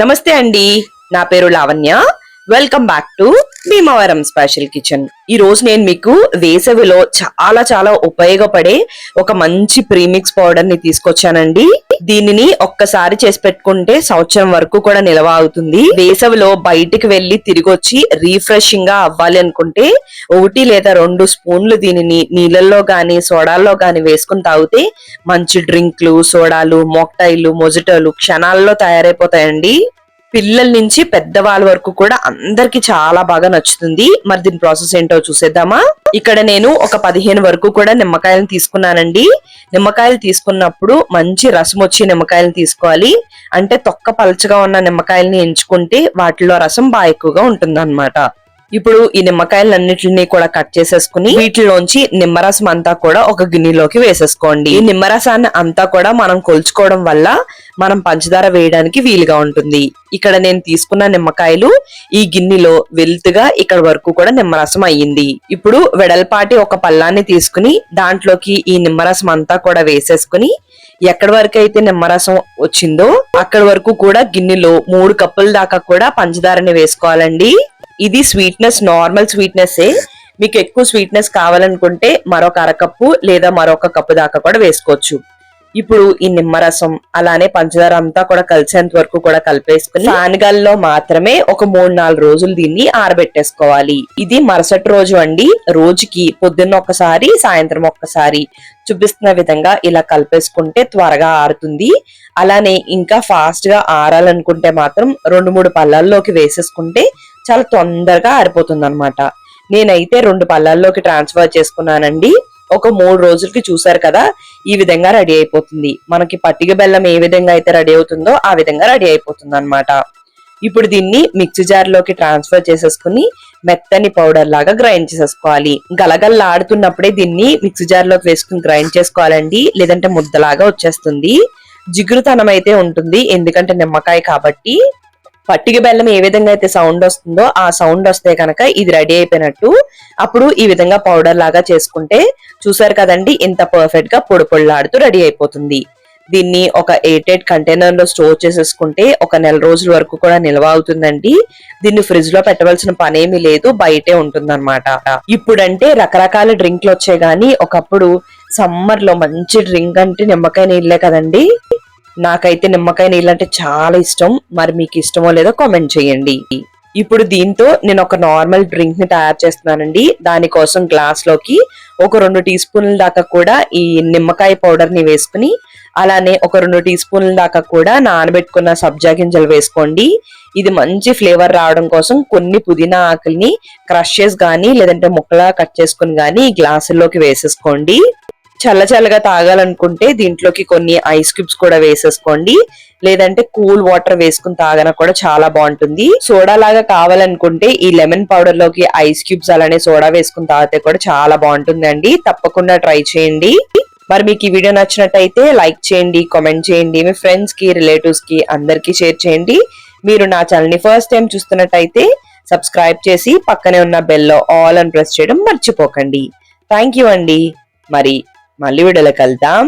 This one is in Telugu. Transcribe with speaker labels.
Speaker 1: నమస్తే అండి, నా పేరు Lavanya. Welcome back to Bhimavaram special kitchen. ఈ రోజు నేను మీకు వేసవిలో చాలా చాలా ఉపయోగపడే ఒక మంచి ప్రీమిక్స్ పౌడర్ ని తీసుకొచ్చానండి. దీనిని ఒక్కసారి చేసి పెట్టుకుంటే సంవత్సరం వరకు కూడా నిల్వ అవుతుంది. వేసవిలో బయటికి వెళ్లి తిరిగి వచ్చి రీఫ్రెషింగ్ గా అవ్వాలి అనుకుంటే 1 లేదా 2 స్పూన్లు దీనిని నీళ్ళల్లో గాని సోడాల్లో గాని వేసుకుని తాగితే మంచి డ్రింక్లు, సోడాలు, మోక్టైలు, మొజిటోలు క్షణాల్లో తయారైపోతాయండి. పిల్లల నుంచి పెద్దవాళ్ళ వరకు కూడా అందరికి చాలా బాగా నచ్చుతుంది. మరి దీని ప్రాసెస్ ఏంటో చూసేద్దామా. ఇక్కడ నేను ఒక 15 వరకు కూడా నిమ్మకాయలను తీసుకున్నానండి. నిమ్మకాయలు తీసుకున్నప్పుడు మంచి రసం వచ్చి నిమ్మకాయలను తీసుకోవాలి. అంటే తొక్క పలచగా ఉన్న నిమ్మకాయలని ఎంచుకుంటే వాటిలో రసం బాగా ఎక్కువగా ఉంటుంది అన్నమాట. ఇప్పుడు ఈ నిమ్మకాయలన్నిటిని కూడా కట్ చేసేసుకుని వీటిలోంచి నిమ్మరసం అంతా కూడా ఒక గిన్నెలోకి వేసేసుకోండి. ఈ నిమ్మరసాన్ని అంతా కూడా మనం కొలుచుకోవడం వల్ల మనం పంచదార వేయడానికి వీలుగా ఉంటుంది. ఇక్కడ నేను తీసుకున్న నిమ్మకాయలు ఈ గిన్నెలో వెల్తుగా ఇక్కడ వరకు కూడా నిమ్మరసం అయ్యింది. ఇప్పుడు వెడల్పాటి ఒక పల్లాన్ని తీసుకుని దాంట్లోకి ఈ నిమ్మరసం అంతా కూడా వేసేసుకుని ఎక్కడి వరకు అయితే నిమ్మరసం వచ్చిందో అక్కడి వరకు కూడా గిన్నెలో 3 కప్పుల దాకా కూడా పంచదారని వేసుకోవాలండి. ఇది స్వీట్నెస్ నార్మల్ స్వీట్నెస్. మీకు ఎక్కువ స్వీట్నెస్ కావాలనుకుంటే మరొక అరకప్పు లేదా మరొక కప్పు దాకా కూడా వేసుకోవచ్చు. ఇప్పుడు ఈ నిమ్మరసం అలానే పంచదార అంతా కూడా కలిసేంత వరకు కూడా కలిపేసుకుని ఫ్యాన్ గాలిలో మాత్రమే ఒక 3-4 రోజులు దీన్ని ఆరబెట్టేసుకోవాలి. ఇది మరుసటి రోజు అండి. రోజుకి పొద్దున్న ఒకసారి, సాయంత్రం ఒక్కసారి చూపిస్తున్న విధంగా ఇలా కలిపేసుకుంటే త్వరగా ఆరుతుంది. అలానే ఇంకా ఫాస్ట్ గా ఆరాలనుకుంటే మాత్రం 2-3 పళ్ళల్లోకి వేసేసుకుంటే చాలా తొందరగా ఆరిపోతుంది అనమాట. నేనైతే 2 పళ్ళల్లోకి ట్రాన్స్ఫర్ చేసుకున్నానండి. ఒక 3 రోజులకి చూసారు కదా ఈ విధంగా రెడీ అయిపోతుంది. మనకి పట్టిక బెల్లం ఏ విధంగా అయితే రెడీ అవుతుందో ఆ విధంగా రెడీ అయిపోతుంది అనమాట. ఇప్పుడు దీన్ని మిక్సీ జార్ లోకి ట్రాన్స్ఫర్ చేసేసుకుని మెత్తని పౌడర్ లాగా గ్రైండ్ చేసేసుకోవాలి. గలగల్లాడుతున్నప్పుడే దీన్ని మిక్సీ జార్ లోకి వేసుకుని గ్రైండ్ చేసుకోవాలండి, లేదంటే ముద్దలాగా వచ్చేస్తుంది. జిగురుతనం అయితే ఉంటుంది, ఎందుకంటే నిమ్మకాయ కాబట్టి. పట్టిక బెల్లం ఏ విధంగా అయితే సౌండ్ వస్తుందో ఆ సౌండ్ వస్తే కనుక ఇది రెడీ అయిపోయినట్టు. అప్పుడు ఈ విధంగా పౌడర్ లాగా చేసుకుంటే చూసారు కదండి ఇంత పర్ఫెక్ట్ గా పొడి పొడిలాడుతూ రెడీ అయిపోతుంది. దీన్ని ఒక ఎయిర్టైట్ కంటైనర్ లో స్టోర్ చేసేసుకుంటే ఒక నెల రోజుల వరకు కూడా నిల్వ అవుతుందండి. దీన్ని ఫ్రిడ్జ్ లో పెట్టవలసిన పనేమీ లేదు, బయటే ఉంటుందన్నమాట. ఇప్పుడంటే రకరకాల డ్రింక్లు వచ్చాయి గానీ ఒకప్పుడు సమ్మర్ లో మంచి డ్రింక్ అంటే నిమ్మకాయ నీళ్ళే కదండి. నాకైతే నిమ్మకాయ నీళ్ళు అంటే చాలా ఇష్టం. మరి మీకు ఇష్టమో లేదో కామెంట్ చేయండి. ఇప్పుడు దీంతో నేను ఒక నార్మల్ డ్రింక్ ని తయారు చేస్తున్నానండి. దానికోసం గ్లాస్ లోకి ఒక 2 టీ స్పూన్ల దాకా కూడా ఈ నిమ్మకాయ పౌడర్ ని వేసుకుని అలానే ఒక 2 టీ స్పూన్ల దాకా కూడా నానబెట్టుకున్న సబ్జా గింజలు వేసుకోండి. ఇది మంచి ఫ్లేవర్ రావడం కోసం కొన్ని పుదీనా ఆకుల్ని క్రష్ చేసి గానీ లేదంటే ముక్కలా కట్ చేసుకుని గానీ ఈ గ్లాసుల్లోకి వేసేసుకోండి. చల్లగా తాగాలనుకుంటే దీంట్లోకి కొన్ని ఐస్ క్యూబ్స్ కూడా వేసేసుకోండి, లేదంటే కూల్ వాటర్ వేసుకుని తాగన కూడా చాలా బాగుంటుంది. సోడా లాగా కావాలనుకుంటే ఈ లెమన్ పౌడర్ లోకి ఐస్ క్యూబ్స్ అలానే సోడా వేసుకుని తాగితే కూడా చాలా బాగుంటుందండి. తప్పకుండా ట్రై చేయండి. మరి మీకు ఈ వీడియో నచ్చినట్టయితే లైక్ చేయండి, కామెంట్ చేయండి, మీ ఫ్రెండ్స్ కి రిలేటివ్స్ కి అందరికీ షేర్ చేయండి. మీరు నా ఛానల్ ని ఫస్ట్ టైం చూస్తున్నట్టయితే సబ్స్క్రైబ్ చేసి పక్కనే ఉన్న బెల్ లో ఆల్ అని ప్రెస్ చేయడం మర్చిపోకండి. థ్యాంక్ యూ అండి. మరి మళ్ళీ వీడియోలో కలుద్దాం.